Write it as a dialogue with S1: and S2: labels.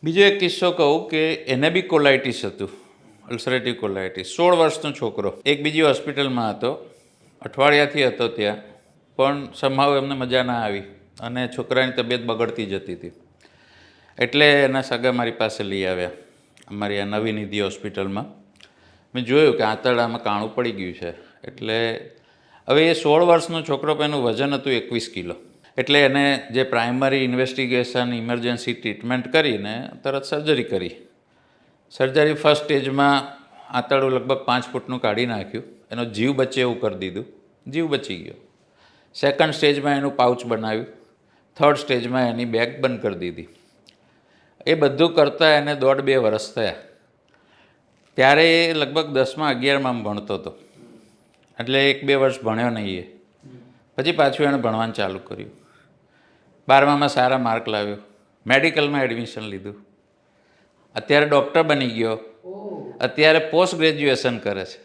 S1: બીજો એક કિસ્સો કહું કે એને બી કોલાઇટિસ હતું, અલ્સરેટિવ કોલાઇટિસ. 16 વર્ષનો છોકરો એક બીજી હોસ્પિટલમાં હતો, અઠવાડિયાથી હતો ત્યાં, પણ સમહાવ એમને મજા ના આવી અને છોકરાની તબિયત બગડતી જતી હતી. એટલે એના સગા મારી પાસે લઈ આવ્યા, અમારી આ નવી નિધિ હોસ્પિટલમાં. મેં જોયું કે આંતરડામાં કાણું પડી ગયું છે. એટલે હવે એ 16 વર્ષનો છોકરો, પણ એનું વજન હતું 21 કિલો. એટલે એને જે પ્રાઇમરી ઇન્વેસ્ટિગેશન, ઇમરજન્સી ટ્રીટમેન્ટ કરીને તરત સર્જરી કરી. સર્જરી ફર્સ્ટ સ્ટેજમાં આંતરડું લગભગ 5 ફૂટનું કાઢી નાખ્યું, એનો જીવ બચે એવું કરી દીધું, જીવ બચી ગયો. સેકન્ડ સ્ટેજમાં એનું પાઉચ બનાવ્યું, થર્ડ સ્ટેજમાં એની બેગ બંધ કરી દીધી. એ બધું કરતાં એને 1.5-2 વર્ષ થયા. ત્યારે એ લગભગ 10મા 11માં ભણતો હતો, એટલે 1-2 વર્ષ ભણ્યો નહીં એ. પછી પાછું એણે ભણવાનું ચાલુ કર્યું. 12મામાં સારા માર્ક લાવ્યો, મેડિકલમાં એડમિશન લીધું, અત્યારે ડૉક્ટર બની ગયો, અત્યારે પોસ્ટ ગ્રેજ્યુએશન કરે છે.